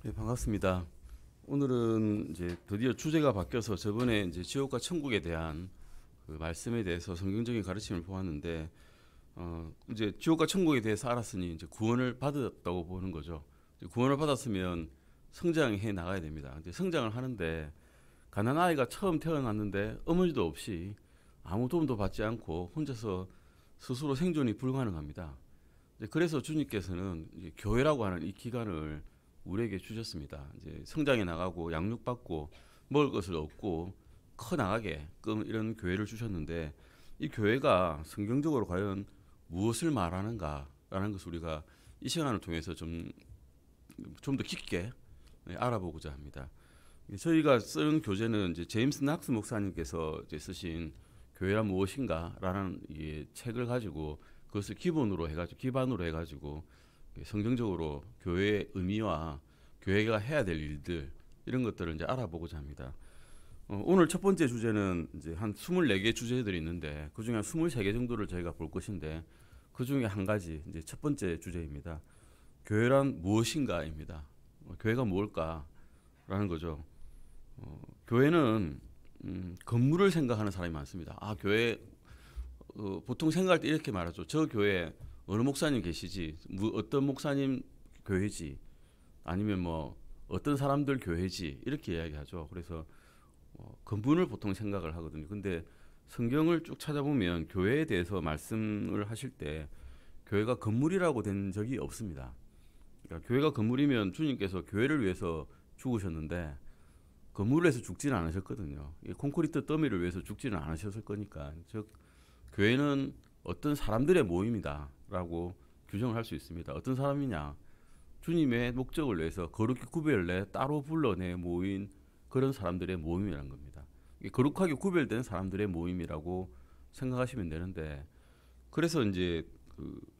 네, 반갑습니다. 오늘은 이제 드디어 주제가 바뀌어서 저번에 이제 지옥과 천국에 대한 그 말씀에 대해서 성경적인 가르침을 보았는데, 이제 지옥과 천국에 대해서 알았으니 이제 구원을 받았다고 보는 거죠. 이제 구원을 받았으면 성장해 나가야 됩니다. 근데 성장을 하는데 가난한 아이가 처음 태어났는데 어머니도 없이 아무 도움도 받지 않고 혼자서 스스로 생존이 불가능합니다. 이제 그래서 주님께서는 이제 교회라고 하는 이 기간을 우리에게 주셨습니다. 이제 성장해 나가고 양육받고 먹을 것을 얻고 커 나가게끔 이런 교회를 주셨는데, 이 교회가 성경적으로 과연 무엇을 말하는가라는 것을 우리가 이 시간을 통해서 좀 더 깊게 알아보고자 합니다. 저희가 쓰는 교재는 이제 제임스 낙스 목사님께서 이제 쓰신 교회란 무엇인가라는 이 책을 가지고 그것을 기반으로 해가지고 성경적으로 교회의 의미와 교회가 해야 될 일들, 이런 것들을 이제 알아보고자 합니다. 오늘 첫 번째 주제는 이제 한 24개 주제들이 있는데 그 중에 한 23개 정도를 저희가 볼 것인데, 그 중에 한 가지, 이제 첫 번째 주제입니다. 교회란 무엇인가입니다. 교회가 뭘까라는 거죠. 교회는 건물을 생각하는 사람이 많습니다. 교회, 보통 생각할 때 이렇게 말하죠. 저 교회 어느 목사님 계시지, 어떤 목사님 교회지, 아니면 뭐 어떤 사람들 교회지, 이렇게 이야기하죠. 그래서 건물을 보통 생각을 하거든요. 근데 성경을 쭉 찾아보면 교회에 대해서 말씀을 하실 때 교회가 건물이라고 된 적이 없습니다. 그러니까 교회가 건물이면 주님께서 교회를 위해서 죽으셨는데 건물을 위해서 죽지는 않으셨거든요. 콘크리트 더미를 위해서 죽지는 않으셨을 거니까. 즉 교회는 어떤 사람들의 모임이다라고 규정을 할 수 있습니다. 어떤 사람이냐? 주님의 목적을 위해서 거룩히 구별내 따로 불러내 모인 그런 사람들의 모임이라는 겁니다. 거룩하게 구별된 사람들의 모임이라고 생각하시면 되는데, 그래서 이제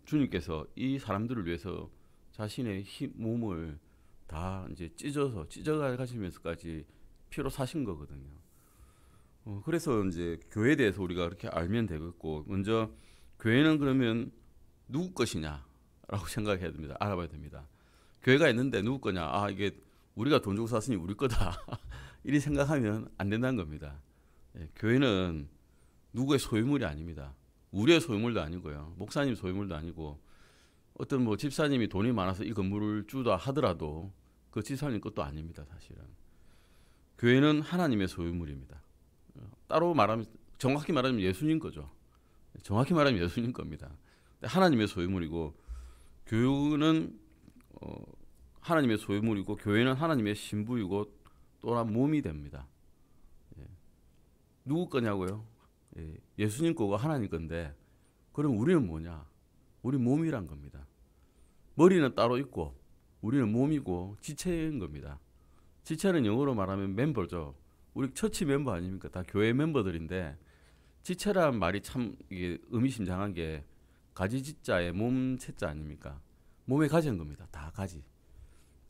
주님께서 이 사람들을 위해서 자신의 몸을 다 이제 찢어가 가시면서까지 피로 사신 거거든요. 그래서 이제 교회에 대해서 우리가 그렇게 알면 되겠고, 먼저 교회는 그러면 누구 것이냐라고 생각해야 됩니다. 알아봐야 됩니다. 교회가 있는데 누구 거냐? 이게 우리가 돈 주고 샀으니 우리 거다. 이리 생각하면 안 된다는 겁니다. 교회는 누구의 소유물이 아닙니다. 우리의 소유물도 아니고요. 목사님 소유물도 아니고, 어떤 뭐 집사님이 돈이 많아서 이 건물을 주다 하더라도 그 집사님 것도 아닙니다. 사실은 교회는 하나님의 소유물입니다. 정확히 말하면 예수님 거죠. 정확히 말하면 예수님 겁니다. 하나님의 소유물이고, 교회는 하나님의 소유물이고, 교회는 하나님의 신부이고 또한 몸이 됩니다. 누구 거냐고요? 예수님 거고 하나님 건데, 그럼 우리는 뭐냐? 우리 몸이란 겁니다. 머리는 따로 있고 우리는 몸이고 지체인 겁니다. 지체는 영어로 말하면 멤버죠. 우리 처치 멤버 아닙니까? 다 교회 멤버들인데, 지체란 말이 참 이게 의미심장한 게 가지지자에 몸체자 아닙니까? 몸에 가지는 겁니다. 다 가지.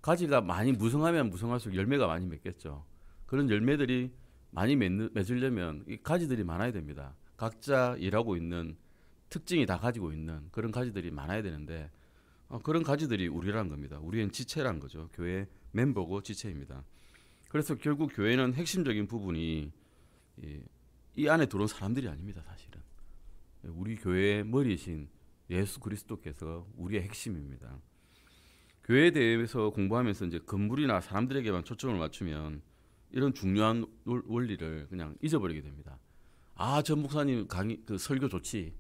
가지가 많이 무성하면 무성할수록 열매가 많이 맺겠죠. 그런 열매들이 많이 맺으려면 이 가지들이 많아야 됩니다. 각자 일하고 있는 특징이 다 가지고 있는 그런 가지들이 많아야 되는데, 그런 가지들이 우리라는 겁니다. 우리는 지체라는 거죠. 교회 멤버고 지체입니다. 그래서 결국 교회는 핵심적인 부분이 이 안에 들어온 사람들이 아닙니다. 사실은 우리 교회의 머리이신 예수 그리스도께서 우리의 핵심입니다. 교회에 대해서 공부하면서 이제 건물이나 사람들에게만 초점을 맞추면 이런 중요한 원리를 그냥 잊어버리게 됩니다. 저 목사님 설교 좋지.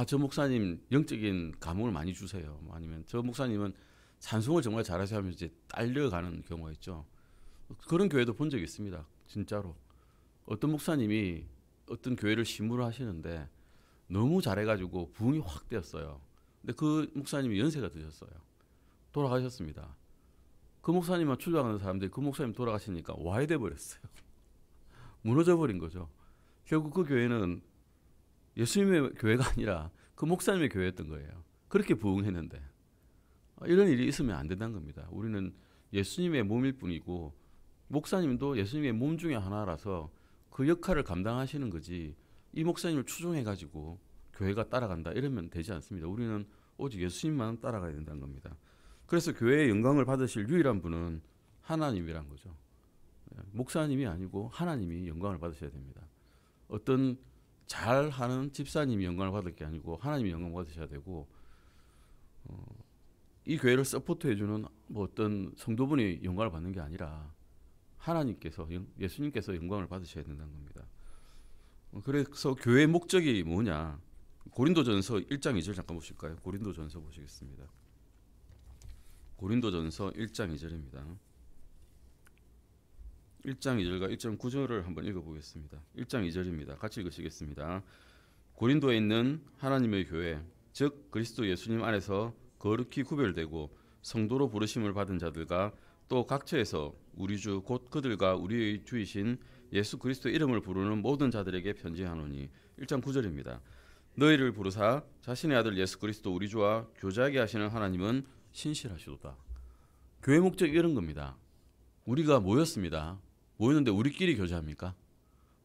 저 목사님 영적인 감흥을 많이 주세요. 아니면 저 목사님은 찬송을 정말 잘하셔 하면서 이제 딸려가는 경우가 있죠. 그런 교회도 본 적이 있습니다. 진짜로. 어떤 목사님이 어떤 교회를 심부를 하시는데 너무 잘해가지고 부흥이 확 되었어요. 근데 그 목사님이 연세가 드셨어요. 돌아가셨습니다. 그 목사님만 출장하는 사람들이 그 목사님 돌아가시니까 와해돼 버렸어요. 무너져 버린 거죠. 결국 그 교회는 예수님의 교회가 아니라 그 목사님의 교회였던 거예요. 그렇게 부흥했는데 이런 일이 있으면 안 된다는 겁니다. 우리는 예수님의 몸일 뿐이고 목사님도 예수님의 몸 중에 하나라서 그 역할을 감당하시는 거지, 이 목사님을 추종해가지고 교회가 따라간다 이러면 되지 않습니다. 우리는 오직 예수님만 따라가야 된다는 겁니다. 그래서 교회의 영광을 받으실 유일한 분은 하나님이란 거죠. 목사님이 아니고 하나님이 영광을 받으셔야 됩니다. 어떤 잘하는 집사님이 영광을 받을 게 아니고 하나님이 영광을 받으셔야 되고, 이 교회를 서포트해주는 뭐 어떤 성도분이 영광을 받는 게 아니라 하나님께서, 예수님께서 영광을 받으셔야 된다는 겁니다. 그래서 교회의 목적이 뭐냐? 고린도전서 1장 2절 잠깐 보실까요? 고린도전서 보시겠습니다. 고린도전서 1장 2절입니다. 1장 2절과 1장 9절을 한번 읽어보겠습니다. 1장 2절입니다. 같이 읽으시겠습니다. 고린도에 있는 하나님의 교회, 즉 그리스도 예수님 안에서 거룩히 구별되고 성도로 부르심을 받은 자들과 또 각처에서 우리 주 곧 그들과 우리의 주이신 예수 그리스도의 이름을 부르는 모든 자들에게 편지하노니. 1장 9절입니다. 너희를 부르사 자신의 아들 예수 그리스도 우리 주와 교제하게 하시는 하나님은 신실하시도다. 교회 목적이 이런 겁니다. 우리가 모였습니다. 모였는데 우리끼리 교제합니까?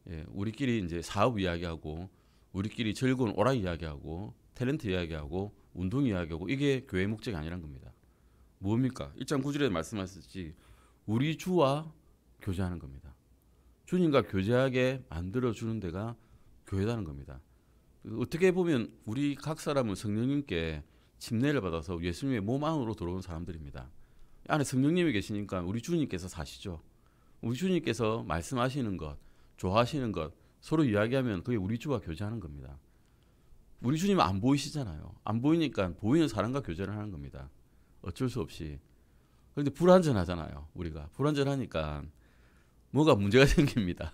예, 우리끼리 이제 사업 이야기하고, 우리끼리 즐거운 오락 이야기하고, 탤런트 이야기하고, 운동 이야기하고, 이게 교회 목적이 아니란 겁니다. 뭡니까? 1장 9절에 말씀하셨듯이 우리 주와 교제하는 겁니다. 주님과 교제하게 만들어주는 데가 교회라는 겁니다. 어떻게 보면 우리 각 사람은 성령님께 침례를 받아서 예수님의 몸 안으로 들어온 사람들입니다. 안에 성령님이 계시니까 우리 주님께서 사시죠. 우리 주님께서 말씀하시는 것, 좋아하시는 것 서로 이야기하면 그게 우리 주와 교제하는 겁니다. 우리 주님은 안 보이시잖아요. 안 보이니까 보이는 사람과 교제를 하는 겁니다. 어쩔 수 없이. 그런데 불완전하잖아요. 우리가 불완전하니까 뭐가 문제가 생깁니다.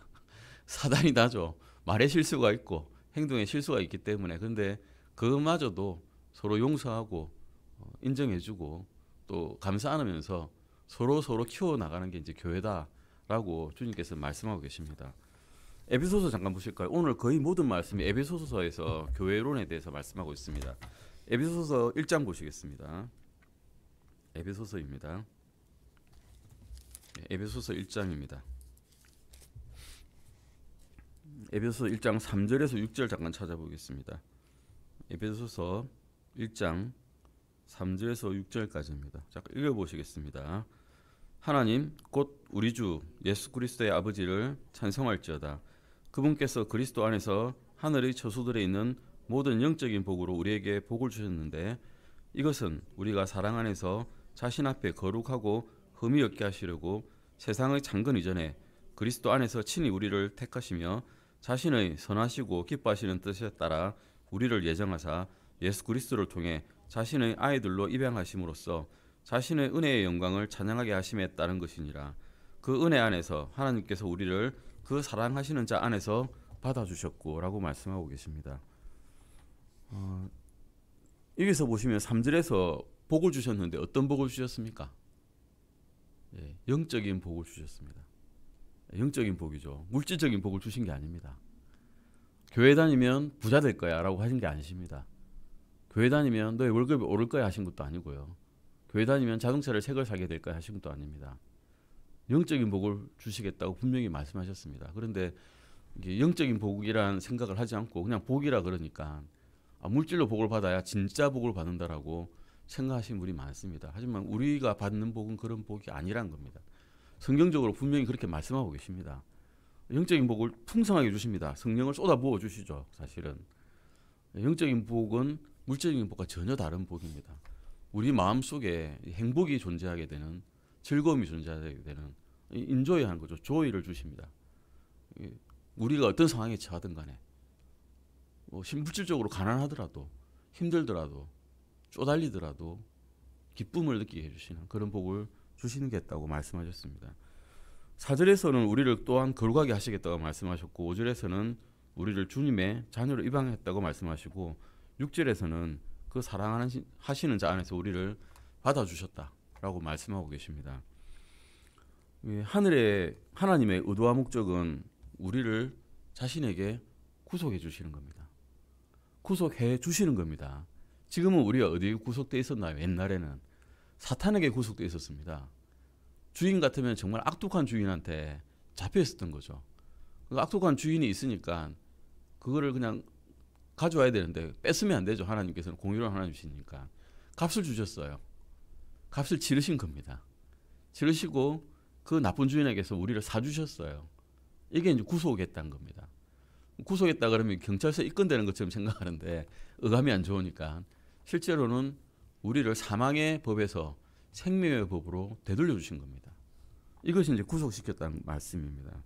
사단이 나죠. 말에 실수가 있고 행동에 실수가 있기 때문에. 그런데 그마저도 서로 용서하고 인정해주고 또 감사 안으면서 서로 키워나가는 게 이제 교회다라고 주님께서 말씀하고 계십니다. 에베소서 잠깐 보실까요? 오늘 거의 모든 말씀이 에베소서에서 교회론에 대해서 말씀하고 있습니다. 에베소서 1장 보시겠습니다. 에베소서입니다. 에베소서 1장입니다. 에베소서 1장 3절에서 6절 잠깐 찾아보겠습니다. 에베소서 1장 3절에서 6절까지입니다. 잠깐 읽어보시겠습니다. 하나님 곧 우리 주 예수 그리스도의 아버지를 찬송할지어다. 그분께서 그리스도 안에서 하늘의 처소들에 있는 모든 영적인 복으로 우리에게 복을 주셨는데, 이것은 우리가 사랑 안에서 자신 앞에 거룩하고 흠이 없게 하시려고 세상의 창건 이전에 그리스도 안에서 친히 우리를 택하시며 자신의 선하시고 기뻐하시는 뜻에 따라 우리를 예정하사 예수 그리스도를 통해 자신의 아이들로 입양하심으로써 자신의 은혜의 영광을 찬양하게 하심에 따른 것이니라. 그 은혜 안에서 하나님께서 우리를 그 사랑하시는 자 안에서 받아주셨고 라고 말씀하고 계십니다. 여기서 보시면 3절에서 복을 주셨는데 어떤 복을 주셨습니까? 예, 영적인 복을 주셨습니다. 영적인 복이죠. 물질적인 복을 주신 게 아닙니다. 교회 다니면 부자 될 거야 라고 하신 게 아니십니다. 교회 다니면 너의 월급이 오를 거야 하신 것도 아니고요. 교회 다니면 자동차를 새 걸 사게 될 거야 하신 것도 아닙니다. 영적인 복을 주시겠다고 분명히 말씀하셨습니다. 그런데 이게 영적인 복이라는 생각을 하지 않고 그냥 복이라 그러니까 물질로 복을 받아야 진짜 복을 받는다라고 생각하시는 분이 많습니다. 하지만 우리가 받는 복은 그런 복이 아니란 겁니다. 성경적으로 분명히 그렇게 말씀하고 계십니다. 영적인 복을 풍성하게 주십니다. 성령을 쏟아부어 주시죠. 사실은 영적인 복은 물질적인 복과 전혀 다른 복입니다. 우리 마음속에 행복이 존재하게 되는, 즐거움이 존재하게 되는, 인조이하는 거죠. 조이를 주십니다. 우리가 어떤 상황에 처하든 간에 물질적으로 가난하더라도 힘들더라도 쪼달리더라도 기쁨을 느끼게 해주시는 그런 복을 주시는 게 있다고 말씀하셨습니다. 4절에서는 우리를 또한 거룩하게 하시겠다고 말씀하셨고 5절에서는 우리를 주님의 자녀로 입양했다고 말씀하시고 6절에서는 그 사랑하시는 자 안에서 우리를 받아주셨다라고 말씀하고 계십니다. 하나님의 의도와 목적은 우리를 자신에게 구속해 주시는 겁니다. 구속해 주시는 겁니다. 지금은 우리가 어디에 구속되어 있었나요? 옛날에는 사탄에게 구속되어 있었습니다. 주인 같으면 정말 악독한 주인한테 잡혀 있었던 거죠. 그 악독한 주인이 있으니까 그거를 그냥 가져와야 되는데 뺏으면 안 되죠. 하나님께서는 공의로운 하나님이시니까 값을 주셨어요. 값을 치르신 겁니다. 치르시고 그 나쁜 주인에게서 우리를 사주셨어요. 이게 이제 구속했다는 겁니다. 구속했다 그러면 경찰서에 입건되는 것처럼 생각하는데 어감이 안 좋으니까 실제로는 우리를 사망의 법에서 생명의 법으로 되돌려 주신 겁니다. 이것이 이제 구속시켰다는 말씀입니다.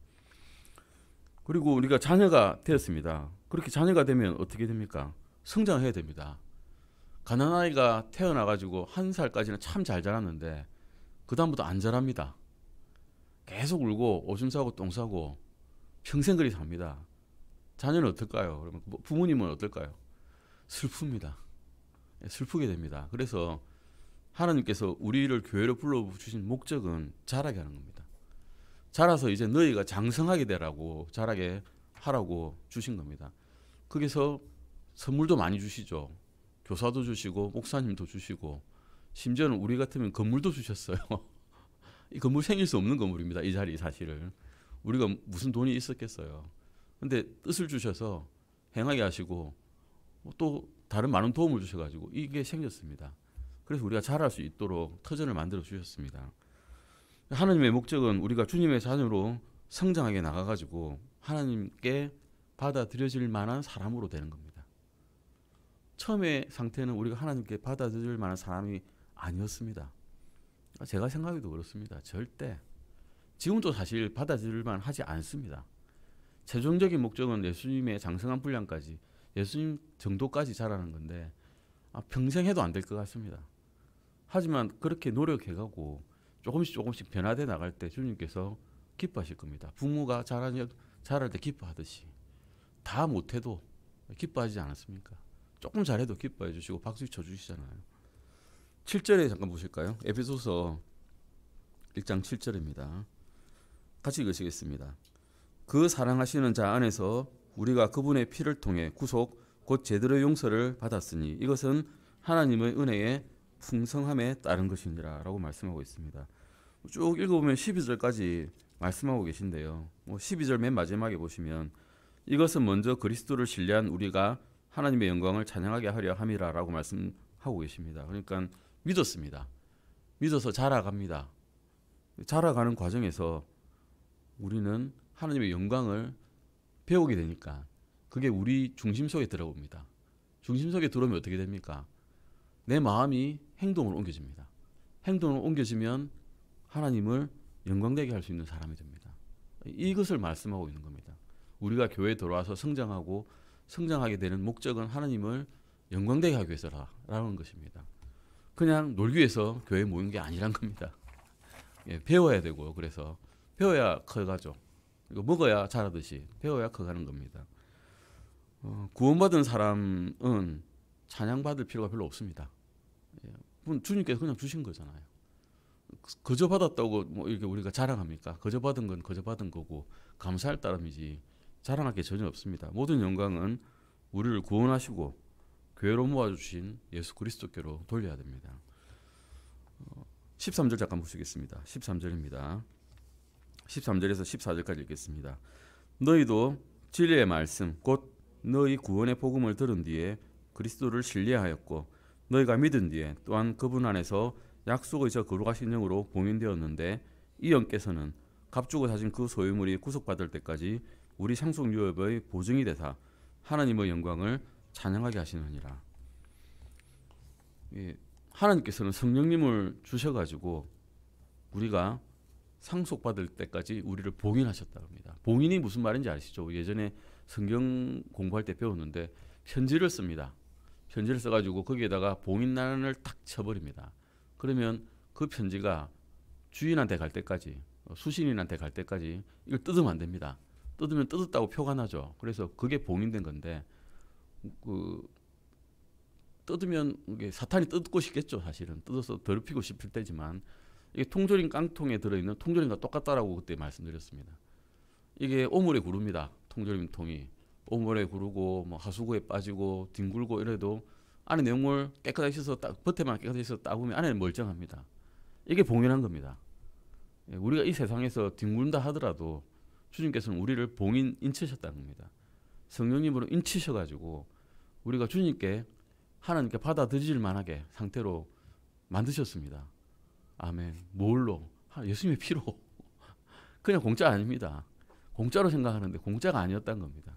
그리고 우리가 자녀가 되었습니다. 그렇게 자녀가 되면 어떻게 됩니까? 성장해야 됩니다. 가난아이가 태어나가지고 1살까지는 참 잘 자랐는데 그 다음부터 안 자랍니다. 계속 울고 오줌 싸고 똥 싸고 평생 그리 삽니다. 자녀는 어떨까요? 그러면 부모님은 어떨까요? 슬픕니다. 슬프게 됩니다. 그래서 하나님께서 우리를 교회로 불러주신 목적은 자라게 하는 겁니다. 자라서 이제 너희가 장성하게 되라고 자라게 하라고 주신 겁니다. 거기서 선물도 많이 주시죠. 교사도 주시고 목사님도 주시고 심지어는 우리 같으면 건물도 주셨어요. 이 건물 생길 수 없는 건물입니다. 이 자리 사실을. 우리가 무슨 돈이 있었겠어요. 근데 뜻을 주셔서 행하게 하시고 또 다른 많은 도움을 주셔가지고 이게 생겼습니다. 그래서 우리가 자랄 수 있도록 터전을 만들어 주셨습니다. 하나님의 목적은 우리가 주님의 자녀로 성장하게 나가가지고 하나님께 받아들여질 만한 사람으로 되는 겁니다. 처음의 상태는 우리가 하나님께 받아들일 만한 사람이 아니었습니다. 제가 생각해도 그렇습니다. 절대. 지금도 사실 받아들일 만하지 않습니다. 최종적인 목적은 예수님의 장성한 분량까지 예수님 정도까지 자라는 건데 평생 해도 안 될 것 같습니다. 하지만 그렇게 노력해가고 조금씩 변화돼 나갈 때 주님께서 기뻐하실 겁니다. 부모가 자랄 때 기뻐하듯이 다 못해도 기뻐하지 않았습니까? 조금 잘해도 기뻐해 주시고 박수 쳐주시잖아요. 7절에 잠깐 보실까요? 에베소서 1장 7절입니다. 같이 읽으시겠습니다. 그 사랑하시는 자 안에서 우리가 그분의 피를 통해 구속 곧 제대로 용서를 받았으니 이것은 하나님의 은혜의 풍성함에 따른 것이니라 라고 말씀하고 있습니다. 쭉 읽어보면 12절까지 말씀하고 계신데요. 12절 맨 마지막에 보시면 이것은 먼저 그리스도를 신뢰한 우리가 하나님의 영광을 찬양하게 하려 함이라 라고 말씀하고 계십니다. 그러니까 믿었습니다. 믿어서 자라갑니다. 자라가는 과정에서 우리는 하나님의 영광을 배우게 되니까 그게 우리 중심 속에 들어옵니다. 중심 속에 들어오면 어떻게 됩니까? 내 마음이 행동으로 옮겨집니다. 행동으로 옮겨지면 하나님을 영광되게 할 수 있는 사람이 됩니다. 이것을 말씀하고 있는 겁니다. 우리가 교회에 들어와서 성장하고 성장하게 되는 목적은 하나님을 영광되게 하기 위해서라는 것입니다. 그냥 놀기 위해서 교회에 모인 게 아니란 겁니다. 배워야 되고 그래서 배워야 커가죠. 이거 먹어야 자라듯이 배워야 커가는 겁니다. 구원받은 사람은 찬양받을 필요가 별로 없습니다. 주님께서 그냥 주신 거잖아요. 거저 받았다고 뭐 이렇게 우리가 자랑합니까? 거저 받은 건 거저 받은 거고 감사할 따름이지 자랑할 게 전혀 없습니다. 모든 영광은 우리를 구원하시고 교회로 모아주신 예수 그리스도께로 돌려야 됩니다. 13절 잠깐 보시겠습니다. 13절입니다. 13절에서 14절까지 읽겠습니다. 너희도 진리의 말씀 곧 너희 구원의 복음을 들은 뒤에 그리스도를 신뢰하였고 너희가 믿은 뒤에 또한 그분 안에서 약속의 저 거룩하신 영으로 봉인되었는데 이 영께서는 값주고 사신 그 소유물이 구속받을 때까지 우리 상속 유업의 보증이 되사 하나님의 영광을 찬양하게 하시느니라. 하나님께서는 성령님을 주셔가지고 우리가 상속받을 때까지 우리를 봉인하셨다고 합니다. 봉인이 무슨 말인지 아시죠? 예전에 성경 공부할 때 배웠는데 편지를 씁니다. 편지를 써가지고 거기에다가 봉인란을 딱 쳐버립니다. 그러면 그 편지가 주인한테 갈 때까지 수신인한테 갈 때까지 이걸 뜯으면 안 됩니다. 뜯으면 뜯었다고 표가 나죠. 그래서 그게 봉인된 건데 뜯으면 이게 사탄이 뜯고 싶겠죠. 사실은 뜯어서 더럽히고 싶을 때지만 이게 통조림 깡통에 들어있는 통조림과 똑같다라고 그때 말씀드렸습니다. 이게 오물에 구릅니다. 통조림 통이 오물에 구르고 뭐 하수구에 빠지고 뒹굴고 이래도 안에 내용물 깨끗하게 씻어서 겉에만 깨끗하게 씻어서 따보면 안에는 멀쩡합니다. 이게 봉인한 겁니다. 우리가 이 세상에서 뒹굴다 하더라도 주님께서는 우리를 봉인 인치셨다는 겁니다. 성령님으로 인치셔가지고 우리가 주님께 하나님께 받아들일 만하게 상태로 만드셨습니다. 아멘. 뭘로? 예수님의 피로. 그냥 공짜 아닙니다. 공짜로 생각하는데 공짜가 아니었다는 겁니다.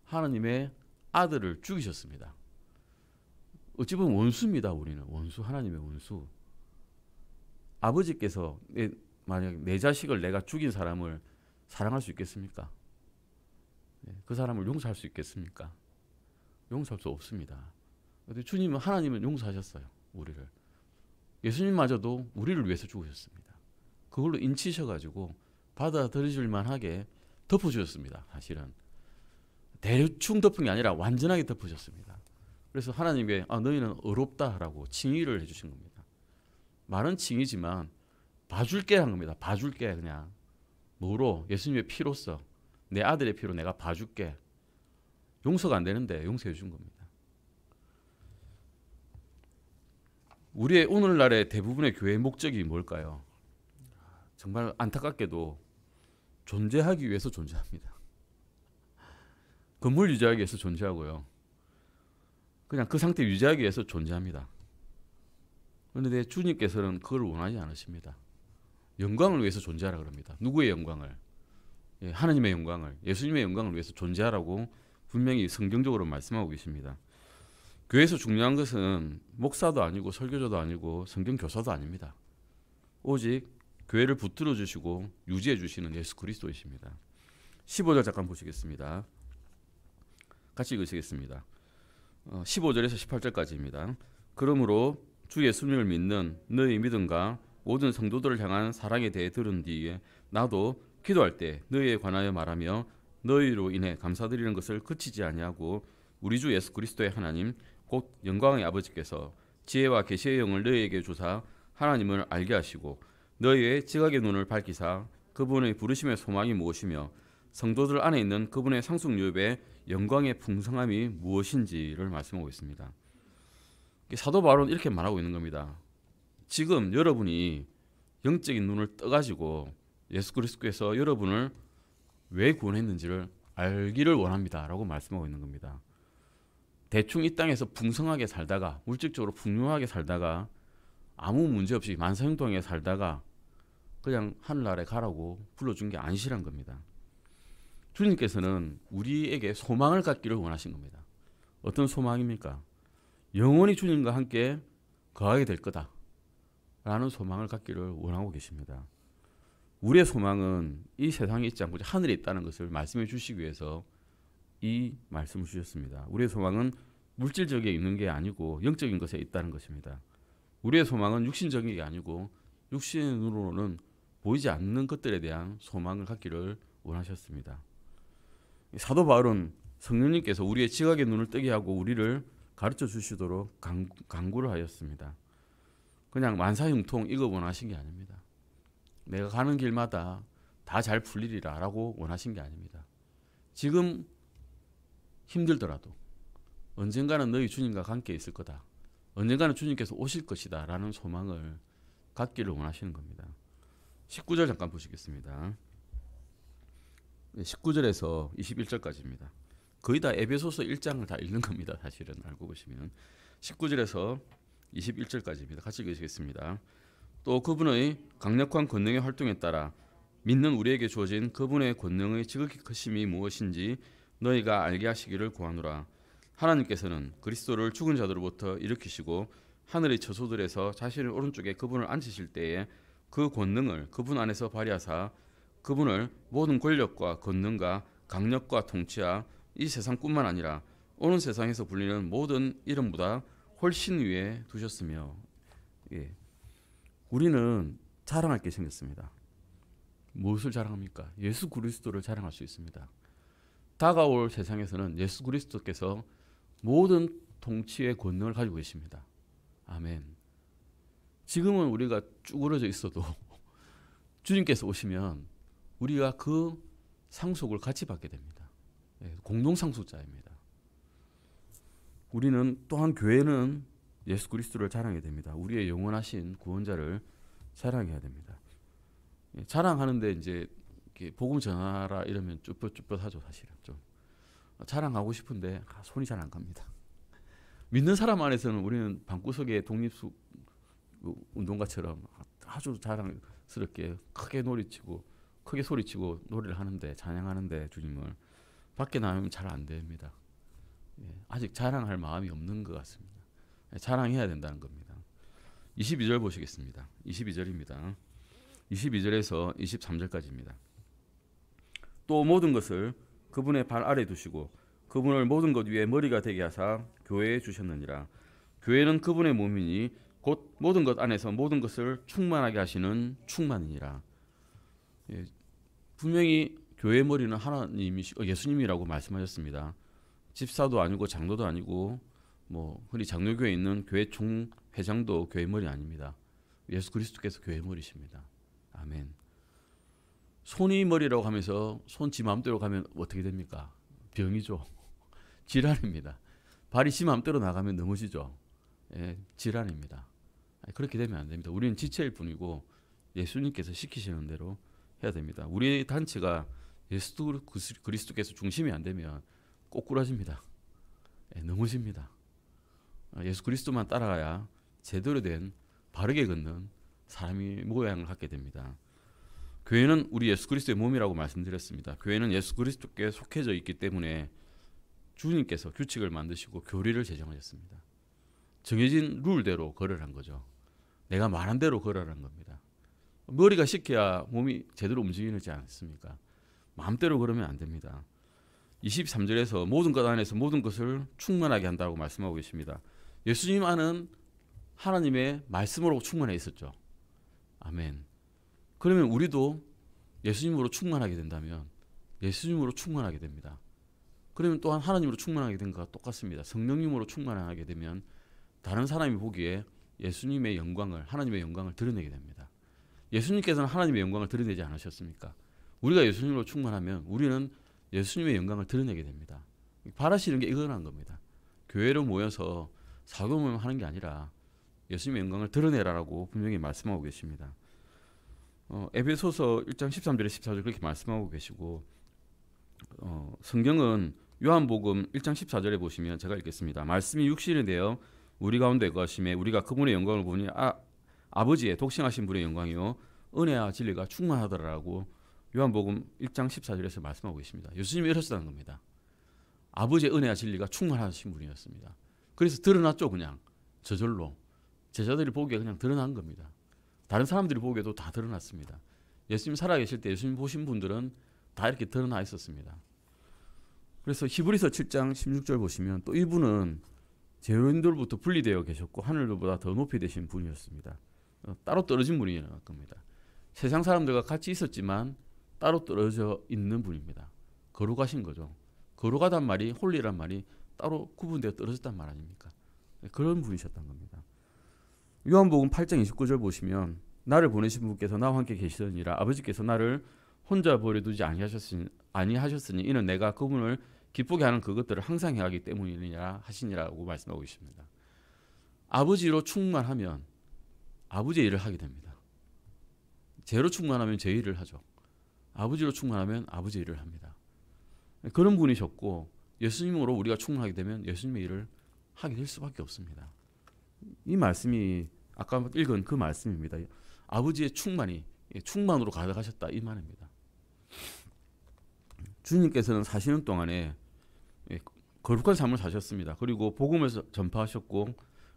하나님의 아들을 죽이셨습니다. 어찌 보면 원수입니다. 우리는 원수, 하나님의 원수. 아버지께서 만약 내 자식을 내가 죽인 사람을 사랑할 수 있겠습니까? 그 사람을 용서할 수 있겠습니까? 용서할 수 없습니다. 근데 주님은, 하나님은 용서하셨어요. 우리를. 예수님마저도 우리를 위해서 죽으셨습니다. 그걸로 인치셔가지고 받아들여질 만하게 덮어주셨습니다. 사실은 대충 덮은 게 아니라 완전하게 덮으셨습니다. 그래서 하나님께 너희는 의롭다라고 칭의를 해주신 겁니다. 말은 칭의지만 봐줄게 한 겁니다. 봐줄게. 그냥 뭐로? 예수님의 피로써, 내 아들의 피로 내가 봐줄게. 용서가 안 되는데 용서해 준 겁니다. 우리의 오늘날의 대부분의 교회의 목적이 뭘까요? 정말 안타깝게도 존재하기 위해서 존재합니다. 건물 유지하기 위해서 존재하고요. 그냥 그 상태 유지하기 위해서 존재합니다. 그런데 주님께서는 그걸 원하지 않으십니다. 영광을 위해서 존재하라 그럽니다. 누구의 영광을? 하나님의 영광을, 예수님의 영광을 위해서 존재하라고 분명히 성경적으로 말씀하고 계십니다. 교회에서 중요한 것은 목사도 아니고 설교자도 아니고 성경 교사도 아닙니다. 오직 교회를 붙들어 주시고 유지해 주시는 예수 그리스도이십니다. 15절 잠깐 보시겠습니다. 같이 읽으시겠습니다. 15절에서 18절까지입니다. 그러므로 주 예수님을 믿는 너희 믿음과 모든 성도들을 향한 사랑에 대해 들은 뒤에 나도 기도할 때 너희에 관하여 말하며 너희로 인해 감사드리는 것을 그치지 아니하고 우리 주 예수 그리스도의 하나님 곧 영광의 아버지께서 지혜와 계시의 영을 너희에게 주사 하나님을 알게 하시고 너희의 지각의 눈을 밝히사 그분의 부르심의 소망이 무엇이며 성도들 안에 있는 그분의 상속유업의 영광의 풍성함이 무엇인지를 말씀하고 있습니다. 사도 바울은 이렇게 말하고 있는 겁니다. 지금 여러분이 영적인 눈을 떠가지고 예수 그리스도께서 여러분을 왜 구원했는지를 알기를 원합니다 라고 말씀하고 있는 겁니다. 대충 이 땅에서 풍성하게 살다가, 물질적으로 풍요하게 살다가, 아무 문제 없이 만사형통하게 살다가 그냥 하늘나라에 가라고 불러준 게 아니시란 겁니다. 주님께서는 우리에게 소망을 갖기를 원하신 겁니다. 어떤 소망입니까? 영원히 주님과 함께 거하게 될 거다 라는 소망을 갖기를 원하고 계십니다. 우리의 소망은 이 세상에 있지 않고 하늘에 있다는 것을 말씀해 주시기 위해서 이 말씀을 주셨습니다. 우리의 소망은 물질적에 있는 게 아니고 영적인 것에 있다는 것입니다. 우리의 소망은 육신적인 게 아니고 육신으로는 보이지 않는 것들에 대한 소망을 갖기를 원하셨습니다. 사도 바울은 성령님께서 우리의 지각의 눈을 뜨게 하고 우리를 가르쳐 주시도록 간구를 하였습니다. 그냥 만사형통 이거 원하신 게 아닙니다. 내가 가는 길마다 다 잘 풀리리라 라고 원하신 게 아닙니다. 지금 힘들더라도 언젠가는 너희 주님과 함께 있을 거다. 언젠가는 주님께서 오실 것이다 라는 소망을 갖기를 원하시는 겁니다. 19절 잠깐 보시겠습니다. 19절에서 21절까지입니다. 거의 다 에베소서 1장을 다 읽는 겁니다. 사실은 알고 보시면 19절에서 21절까지입니다. 같이 읽으시겠습니다. 또 그분의 강력한 권능의 활동에 따라 믿는 우리에게 주어진 그분의 권능의 지극히 크심이 무엇인지 너희가 알게 하시기를 구하노라. 하나님께서는 그리스도를 죽은 자들로부터 일으키시고 하늘의 처소들에서 자신의 오른쪽에 그분을 앉히실 때에 그 권능을 그분 안에서 발휘하사 그분을 모든 권력과 권능과 강력과 통치와 이 세상뿐만 아니라 오는 세상에서 불리는 모든 이름보다 훨씬 위에 두셨으며 우리는 자랑할 게 생겼습니다. 무엇을 자랑합니까? 예수 그리스도를 자랑할 수 있습니다. 다가올 세상에서는 예수 그리스도께서 모든 통치의 권능을 가지고 계십니다. 아멘. 지금은 우리가 쭈그러져 있어도 주님께서 오시면 우리가 그 상속을 같이 받게 됩니다. 공동 상속자입니다. 우리는 또한 교회는 예수 그리스도를 자랑해야 됩니다. 우리의 영원하신 구원자를 자랑해야 됩니다. 자랑하는데 이제 복음 전하라 이러면 쭈뼛쭈뼛하죠. 사실은 좀 자랑하고 싶은데 손이 잘 안 갑니다. 믿는 사람 안에서는 우리는 방구석의 독립운동가처럼 아주 자랑스럽게 크게 소리치고 노래를 하는데, 찬양하는데 주님을 밖에 나가면 잘 안 됩니다. 아직 자랑할 마음이 없는 것 같습니다. 자랑해야 된다는 겁니다. 22절 보시겠습니다. 22절입니다. 22절에서 23절까지입니다. 또 모든 것을 그분의 발 아래 두시고 그분을 모든 것 위에 머리가 되게 하사 교회에 주셨느니라. 교회는 그분의 몸이니 곧 모든 것 안에서 모든 것을 충만하게 하시는 충만이니라. 분명히 교회의 머리는 예수님이라고 말씀하셨습니다. 집사도 아니고 장로도 아니고 뭐 흔히 장로교회에 있는 교회 총회장도 교회 머리 아닙니다. 예수 그리스도께서 교회 머리십니다. 아멘. 손이 머리라고 하면서 손 지 마음대로 가면 어떻게 됩니까? 병이죠. 질환입니다. 발이 지 마음대로 나가면 넘어지죠. 질환입니다. 그렇게 되면 안 됩니다. 우리는 지체일 뿐이고 예수님께서 시키시는 대로 해야 됩니다. 우리 단체가 예수 그리스도께서 중심이 안 되면 꼬꾸라집니다. 넘어집니다. 예수 그리스도만 따라가야 제대로 된 바르게 걷는 사람이 모양을 갖게 됩니다. 교회는 우리 예수 그리스도의 몸이라고 말씀드렸습니다. 교회는 예수 그리스도께 속해져 있기 때문에 주님께서 규칙을 만드시고 교리를 제정하셨습니다. 정해진 룰대로 걸으란 거죠. 내가 말한 대로 걸으라는 겁니다. 머리가 시켜야 몸이 제대로 움직이지 않습니까? 마음대로 걸으면 안 됩니다. 23절에서 모든 것 안에서 모든 것을 충만하게 한다고 말씀하고 계십니다. 예수님 안은 하나님의 말씀으로 충만해 있었죠. 아멘. 그러면 우리도 예수님으로 충만하게 된다면 예수님으로 충만하게 됩니다. 그러면 또한 하나님으로 충만하게 된 것과 똑같습니다. 성령님으로 충만하게 되면 다른 사람이 보기에 예수님의 영광을, 하나님의 영광을 드러내게 됩니다. 예수님께서는 하나님의 영광을 드러내지 않으셨습니까? 우리가 예수님으로 충만하면 우리는 예수님의 영광을 드러내게 됩니다. 바라시는 게 이거란 겁니다. 교회로 모여서 사교모임 하는 게 아니라 예수님의 영광을 드러내라라고 분명히 말씀하고 계십니다. 에베소서 1장 13절에 14절 그렇게 말씀하고 계시고 성경은 요한복음 1장 14절에 보시면 제가 읽겠습니다. 말씀이 육신이 되어 우리 가운데 거하심에 우리가 그분의 영광을 보니 아버지의 독생하신 분의 영광이요 은혜와 진리가 충만하더라라고 요한복음 1장 14절에서 말씀하고 계십니다. 예수님이 이러셨다는 겁니다. 아버지의 은혜와 진리가 충만하신 분이었습니다. 그래서 드러났죠. 그냥 저절로 제자들이 보기에 그냥 드러난 겁니다. 다른 사람들이 보기에도 다 드러났습니다. 예수님 살아계실 때 예수님 보신 분들은 다 이렇게 드러나 있었습니다. 그래서 히브리서 7장 16절 보시면 또 이분은 제로인들부터 분리되어 계셨고 하늘보다 더 높이 되신 분이었습니다. 따로 떨어진 분이었을 겁니다. 세상 사람들과 같이 있었지만 따로 떨어져 있는 분입니다. 거룩하신 거죠. 거룩하단 말이 홀리란 말이 따로 구분되어 떨어졌단 말 아닙니까? 그런 분이셨던 겁니다. 요한복음 8장 29절 보시면 나를 보내신 분께서 나와 함께 계시더니라 아버지께서 나를 혼자 버려두지 아니하셨으니 이는 내가 그분을 기쁘게 하는 그것들을 항상 해하기 때문이니라 하시니라고 말씀하고 있습니다. 아버지로 충만하면 아버지의 일을 하게 됩니다. 제로 충만하면 제 일을 하죠. 아버지로 충만하면 아버지의 일을 합니다. 그런 분이셨고 예수님으로 우리가 충만하게 되면 예수님의 일을 하게 될 수밖에 없습니다. 이 말씀이 아까 읽은 그 말씀입니다. 아버지의 충만으로 가득하셨다 이 말입니다. 주님께서는 사시는 동안에 거룩한 삶을 사셨습니다. 그리고 복음을 전파하셨고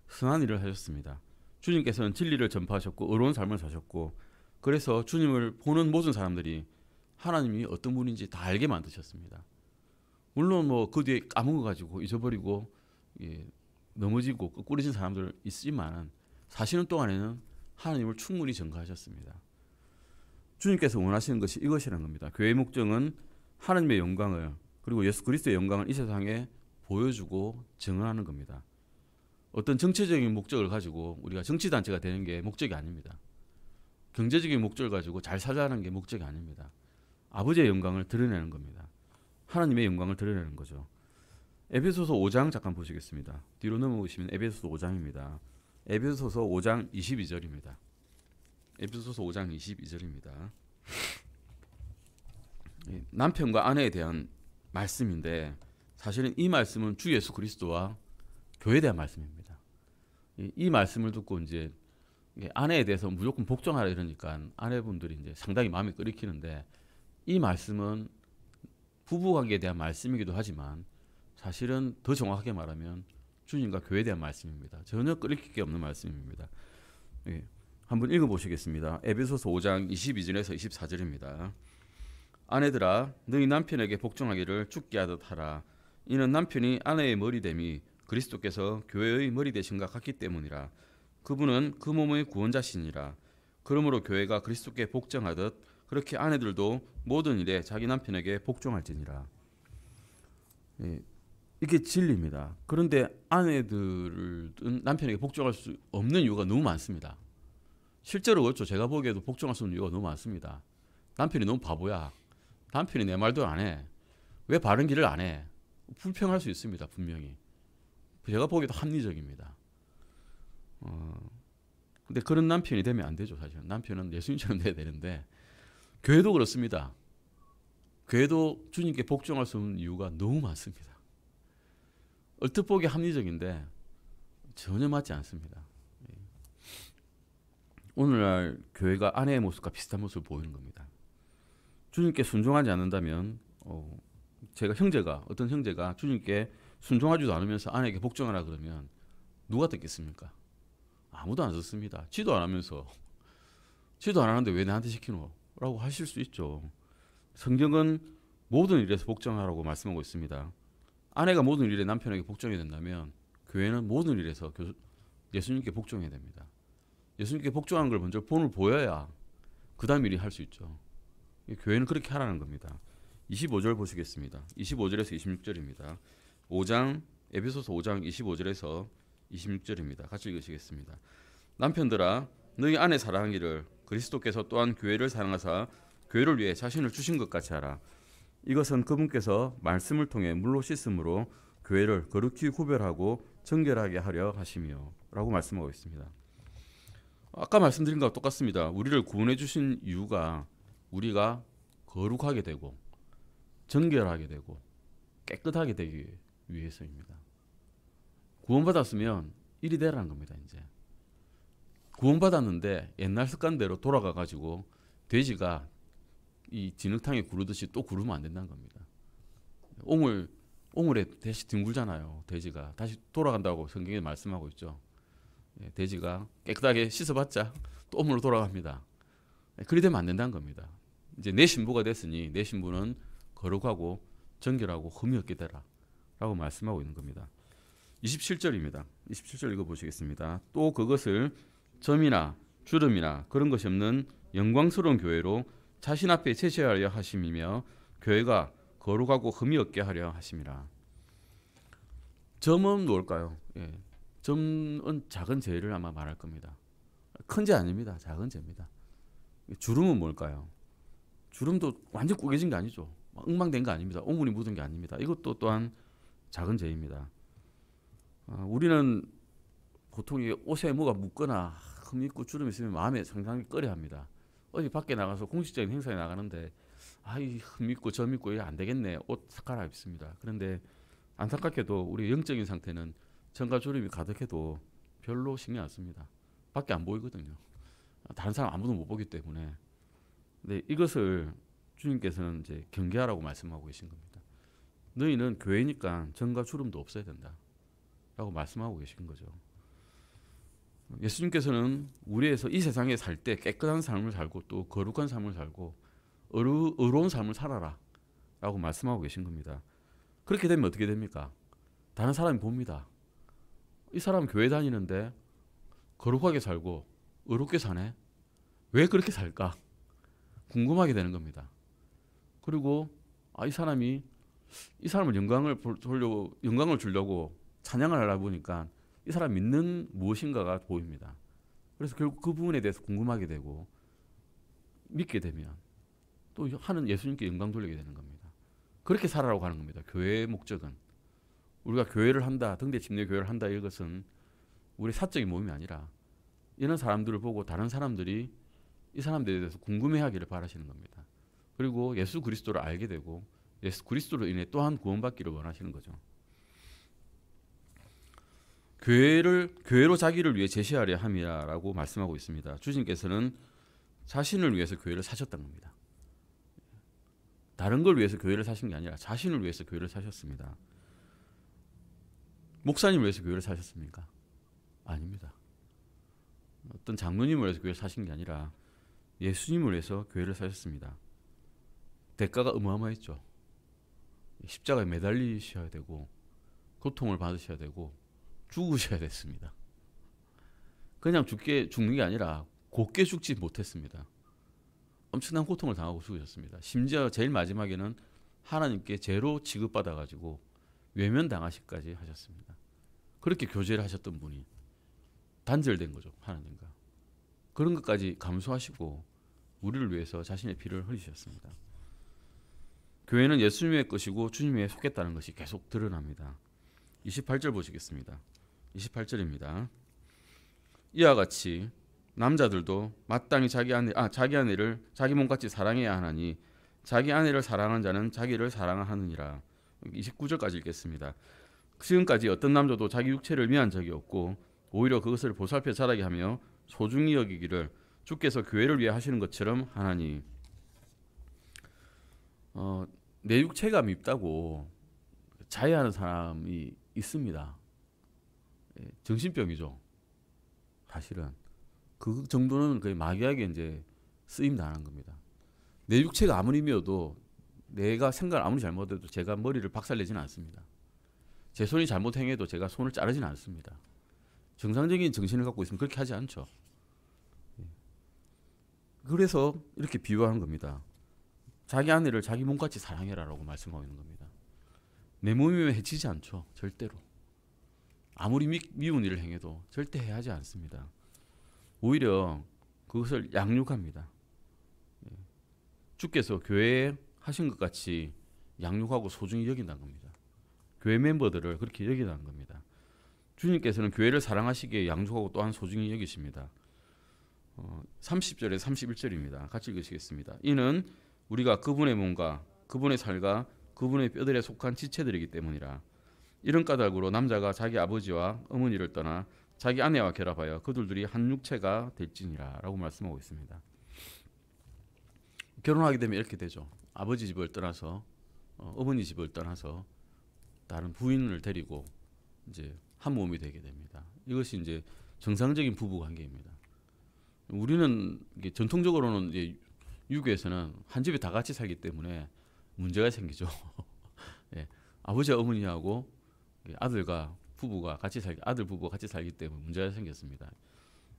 선한 일을 하셨습니다. 주님께서는 진리를 전파하셨고 의로운 삶을 사셨고 그래서 주님을 보는 모든 사람들이 하나님이 어떤 분인지 다 알게 만드셨습니다. 물론 뭐 그 뒤에 까먹어가지고 잊어버리고 넘어지고 끄꾸러진 사람들 있지만 사시는 동안에는 하나님을 충분히 전가하셨습니다. 주님께서 원하시는 것이 이것이라는 겁니다. 교회의 목적은 하나님의 영광을 그리고 예수 그리스도의 영광을 이 세상에 보여주고 증언하는 겁니다. 어떤 정치적인 목적을 가지고 우리가 정치단체가 되는 게 목적이 아닙니다. 경제적인 목적을 가지고 잘 살자는 게 목적이 아닙니다. 아버지의 영광을 드러내는 겁니다. 하나님의 영광을 드러내는 거죠. 에베소서 5장 잠깐 보시겠습니다. 뒤로 넘어오시면 에베소서 5장입니다. 에베소서 5장 22절입니다. 에베소서 5장 22절입니다. 남편과 아내에 대한 말씀인데 사실은 이 말씀은 주 예수 그리스도와 교회에 대한 말씀입니다. 이 말씀을 듣고 이제 이게 아내에 대해서 무조건 복종하라 이러니까 아내분들이 이제 상당히 마음이 끓이키는데, 이 말씀은 부부관계에 대한 말씀이기도 하지만 사실은 더 정확하게 말하면 주님과 교회에 대한 말씀입니다. 전혀 끓이킬 게 없는 말씀입니다. 예, 한번 읽어보시겠습니다. 에베소서 5장 22절에서 24절입니다. 아내들아 너희 남편에게 복종하기를 죽게 하듯 하라. 이는 남편이 아내의 머리됨이 그리스도께서 교회의 머리 되심과 같기 때문이라. 그분은 그 몸의 구원자시니라. 그러므로 교회가 그리스도께 복종하듯 그렇게 아내들도 모든 일에 자기 남편에게 복종할지니라. 예, 이게 진리입니다. 그런데 아내들은 남편에게 복종할 수 없는 이유가 너무 많습니다. 실제로 그렇죠. 제가 보기에도 복종할 수 없는 이유가 너무 많습니다. 남편이 너무 바보야. 남편이 내 말도 안 해. 왜 바른 길을 안 해? 불평할 수 있습니다. 분명히. 제가 보기에도 합리적입니다. 근데 그런 남편이 되면 안 되죠. 사실은 남편은 예수님처럼 돼야 되는데, 교회도 그렇습니다. 교회도 주님께 복종할 수 없는 이유가 너무 많습니다. 얼뜻 보기 합리적인데 전혀 맞지 않습니다. 오늘날 교회가 아내의 모습과 비슷한 모습을 보이는 겁니다. 주님께 순종하지 않는다면, 제가 어떤 형제가 주님께 순종하지도 않으면서 아내에게 복종하라 그러면 누가 듣겠습니까? 아무도 안 듣습니다. 지도 안 하면서, 지도 안 하는데 왜 나한테 시키노? 라고 하실 수 있죠. 성경은 모든 일에서 복종하라고 말씀하고 있습니다. 아내가 모든 일에 남편에게 복종해야 된다면 교회는 모든 일에서 예수님께 복종해야 됩니다. 예수님께 복종하는 걸 먼저 본을 보여야 그 다음 일이 할 수 있죠. 교회는 그렇게 하라는 겁니다. 25절 보시겠습니다. 25절에서 26절입니다. 에베소서 5장 25절에서 26절입니다. 같이 읽으시겠습니다. 남편들아 너희 아내 사랑하기를 그리스도께서 또한 교회를 사랑하사 교회를 위해 자신을 주신 것 같이 하라. 이것은 그분께서 말씀을 통해 물로 씻음으로 교회를 거룩히 구별하고 정결하게 하려 하시며 라고 말씀하고 있습니다. 아까 말씀드린 것과 똑같습니다. 우리를 구원해 주신 이유가 우리가 거룩하게 되고 정결하게 되고 깨끗하게 되기 위해서입니다. 구원받았으면 이리 되라는 겁니다. 이제 구원받았는데 옛날 습관대로 돌아가가지고 돼지가 이 진흙탕에 구르듯이 또 구르면 안 된다는 겁니다. 오물에 다시 뒹굴잖아요. 돼지가 다시 돌아간다고 성경에 말씀하고 있죠. 돼지가 깨끗하게 씻어봤자 또 오물로 돌아갑니다. 그리 되면 안 된다는 겁니다. 이제 내 신부가 됐으니 내 신부는 거룩하고 정결하고 흠이 없게 되라 라고 말씀하고 있는 겁니다. 27절입니다. 27절 읽어보시겠습니다. 또 그것을 점이나 주름이나 그런 것이 없는 영광스러운 교회로 자신 앞에 제시하려 하심이며 교회가 거룩하고 흠이 없게 하려 하심이라. 점은 뭘까요? 점은 작은 죄를 아마 말할 겁니다. 큰 죄 아닙니다. 작은 죄입니다. 주름은 뭘까요? 주름도 완전 구겨진 게 아니죠. 엉망된 거 아닙니다. 오물이 묻은 게 아닙니다. 이것도 또한 작은 죄입니다. 우리는 보통 옷에 뭐가 묻거나 흠 있고 주름이 있으면 마음에 상당히 꺼려합니다. 어디 밖에 나가서 공식적인 행사에 나가는데 이 흠 있고 점 있고 이게 안 되겠네. 옷 갈아 입습니다. 그런데 안타깝게도 우리 영적인 상태는 점과 주름이 가득해도 별로 신경 안 씁니다. 밖에 안 보이거든요. 다른 사람 아무도 못 보기 때문에. 근데 이것을 주님께서는 이제 경계하라고 말씀하고 계신 겁니다. 너희는 교회니까 점과 주름도 없어야 된다 라고 말씀하고 계신 거죠. 예수님께서는 우리에서 이 세상에 살 때 깨끗한 삶을 살고 또 거룩한 삶을 살고 의로운 삶을 살아라 라고 말씀하고 계신 겁니다. 그렇게 되면 어떻게 됩니까? 다른 사람이 봅니다. 이 사람 교회 다니는데 거룩하게 살고 의롭게 사네? 왜 그렇게 살까? 궁금하게 되는 겁니다. 그리고 이 사람을 영광을 주려고 찬양을 하다 보니까 이 사람 믿는 무엇인가가 보입니다. 그래서 결국 그 부분에 대해서 궁금하게 되고 믿게 되면 또 하는 예수님께 영광 돌리게 되는 겁니다. 그렇게 살아라고 하는 겁니다. 교회의 목적은. 우리가 교회를 한다, 등대 침례 교회를 한다 이것은 우리 사적인 모임이 아니라 이런 사람들을 보고 다른 사람들이 이 사람들에 대해서 궁금해하기를 바라시는 겁니다. 그리고 예수 그리스도를 알게 되고 예수 그리스도로 인해 또한 구원받기를 원하시는 거죠. 교회로 자기를 위해 제시하려 함이라고 말씀하고 있습니다. 주님께서는 자신을 위해서 교회를 사셨던 겁니다. 다른 걸 위해서 교회를 사신 게 아니라 자신을 위해서 교회를 사셨습니다. 목사님을 위해서 교회를 사셨습니까? 아닙니다. 어떤 장로님을 위해서 교회를 사신 게 아니라 예수님을 위해서 교회를 사셨습니다. 대가가 어마어마했죠. 십자가에 매달리셔야 되고 고통을 받으셔야 되고 죽으셔야 됐습니다. 그냥 죽는 게 아니라 곱게 죽지 못했습니다. 엄청난 고통을 당하고 죽으셨습니다. 심지어 제일 마지막에는 하나님께 죄로 취급받아가지고 외면당하시기까지 하셨습니다. 그렇게 교제를 하셨던 분이 단절된 거죠. 하나님과. 그런 것까지 감수하시고 우리를 위해서 자신의 피를 흘리셨습니다. 교회는 예수님의 것이고 주님에 속했다는 것이 계속 드러납니다. 28절 보시겠습니다. 28절입니다. 이와 같이 남자들도 마땅히 자기 아내를 자기 몸같이 사랑해야 하나니 자기 아내를 사랑하는 자는 자기를 사랑하느니라. 29절까지 읽겠습니다. 지금까지 어떤 남자도 자기 육체를 미한 적이 없고 오히려 그것을 보살펴 자라게 하며 소중히 여기기를 주께서 교회를 위해 하시는 것처럼 하나니. 내 육체가 밉다고 자해하는 사람이 있습니다. 정신병이죠. 사실은 그 정도는 거의 마귀에게 이제 쓰임 당하는 겁니다. 내 육체가 아무리 미워도 내가 생각을 아무리 잘못해도 제가 머리를 박살내지는 않습니다. 제 손이 잘못 행해도 제가 손을 자르지는 않습니다. 정상적인 정신을 갖고 있으면 그렇게 하지 않죠. 그래서 이렇게 비유하는 겁니다. 자기 아내를 자기 몸같이 사랑해라라고 말씀하고 있는 겁니다. 내 몸이면 해치지 않죠. 절대로. 아무리 미운 일을 행해도 절대 해하지 않습니다. 오히려 그것을 양육합니다. 주께서 교회에 하신 것 같이 양육하고 소중히 여긴다는 겁니다. 교회 멤버들을 그렇게 여긴다는 겁니다. 주님께서는 교회를 사랑하시기에 양육하고 또한 소중히 여기십니다. 30절에서 31절입니다. 같이 읽으시겠습니다. 이는 우리가 그분의 몸과 그분의 살과 그분의 뼈들에 속한 지체들이기 때문이라. 이런 까닭으로 남자가 자기 아버지와 어머니를 떠나 자기 아내와 결합하여 그들이 한 육체가 될지니라 라고 말씀하고 있습니다. 결혼하게 되면 이렇게 되죠. 아버지 집을 떠나서 어머니 집을 떠나서 다른 부인을 데리고 이제 한 몸이 되게 됩니다. 이것이 이제 정상적인 부부 관계입니다. 우리는 이게 전통적으로는 이제 유교에서는 한 집에 다 같이 살기 때문에 문제가 생기죠. 예, 아버지와 어머니하고 아들과 부부가 같이 아들 부부가 같이 살기 때문에 문제가 생겼습니다.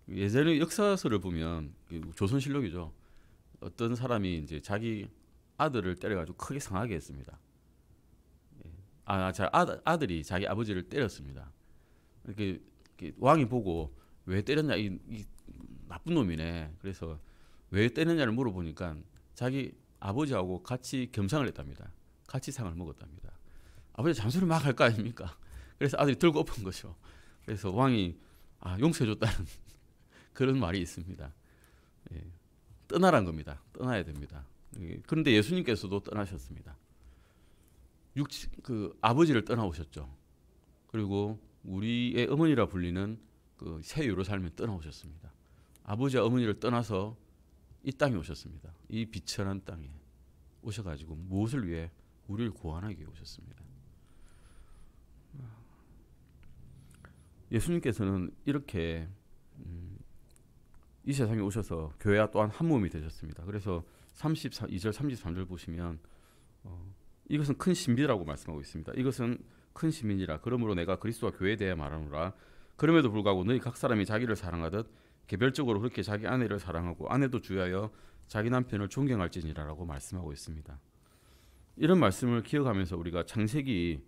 예전에 역사서를 보면 조선실록이죠. 어떤 사람이 이제 자기 아들을 때려가지고 크게 상하게 했습니다. 아들이 자기 아버지를 때렸습니다. 이렇게 왕이 보고 왜 때렸냐, 이 나쁜 놈이네. 그래서 왜 때렸냐를 물어보니까 자기 아버지하고 같이 겸상을 했답니다. 같이 상을 먹었답니다. 아버지 잔소리 막 할 거 아닙니까? 그래서 아들이 들고 엎은 거죠. 그래서 왕이 용서해줬다는 그런 말이 있습니다. 떠나란 겁니다. 떠나야 됩니다. 그런데 예수님께서도 떠나셨습니다. 그 아버지를 떠나오셨죠. 그리고 우리의 어머니라 불리는 그 새 예루살렘에 떠나오셨습니다. 아버지와 어머니를 떠나서 이 땅에 오셨습니다. 이 비천한 땅에 오셔가지고 무엇을 위해? 우리를 구원하기 위해 오셨습니다. 예수님께서는 이렇게 이 세상에 오셔서 교회와 또한 한 몸이 되셨습니다. 그래서 32절 33절 보시면 이것은 큰 신비라고 말씀하고 있습니다. 이것은 큰 신비니라. 그러므로 내가 그리스도와 교회에 대해 말하노라. 그럼에도 불구하고 너희 각 사람이 자기를 사랑하듯 개별적으로 그렇게 자기 아내를 사랑하고 아내도 주의하여 자기 남편을 존경할지니라라고 말씀하고 있습니다. 이런 말씀을 기억하면서 우리가 창세기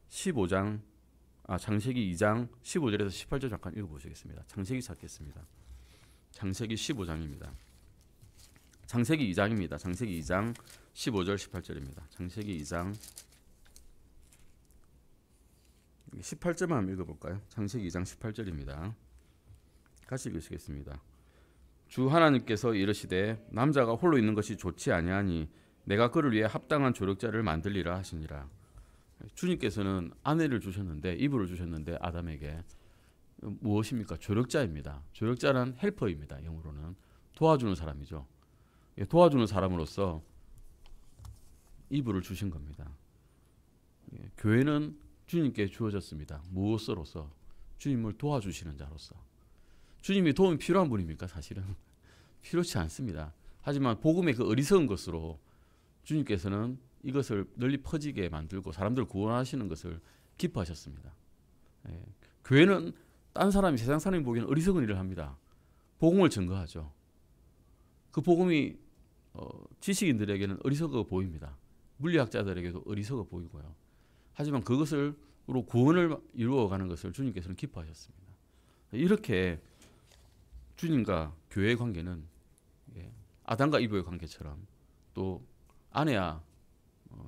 2장 15절에서 18절 잠깐 읽어보시겠습니다. 창세기 찾겠습니다. 창세기 15장입니다. 창세기 2장입니다. 창세기 2장 15절 18절입니다. 창세기 2장 18절만 한번 읽어볼까요? 창세기 2장 18절입니다. 같이 읽으시겠습니다. 주 하나님께서 이르시되 남자가 홀로 있는 것이 좋지 아니하니 내가 그를 위해 합당한 조력자를 만들리라 하시니라. 주님께서는 아내를 주셨는데, 이브를 주셨는데 아담에게 무엇입니까? 조력자입니다. 조력자는 헬퍼입니다. 영어로는 도와주는 사람이죠. 예, 도와주는 사람으로서 이불을 주신 겁니다. 예, 교회는 주님께 주어졌습니다. 무엇으로서? 주님을 도와주시는 자로서. 주님이 도움이 필요한 분입니까? 사실은 필요치 않습니다. 하지만 복음의 그 어리석은 것으로 주님께서는 이것을 널리 퍼지게 만들고 사람들을 구원하시는 것을 기뻐하셨습니다. 예, 교회는 딴 사람이 세상 사람이 보기에는 어리석은 일을 합니다. 복음을 증거하죠. 그 복음이 지식인들에게는 어리석어 보입니다. 물리학자들에게도 어리석어 보이고요. 하지만 그것으로 구원을 이루어가는 것을 주님께서는 기뻐하셨습니다. 이렇게 주님과 교회의 관계는 아담과 이브의 관계처럼 또 아내와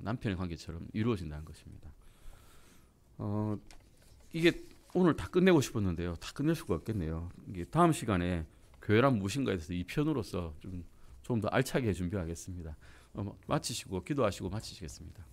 남편의 관계처럼 이루어진다는 것입니다. 이게 오늘 다 끝내고 싶었는데요. 다 끝낼 수가 없겠네요. 이게 다음 시간에 교회란 무엇인가에 대해서 2편으로서 좀 더 알차게 준비하겠습니다. 마치시고 기도하시고 마치시겠습니다.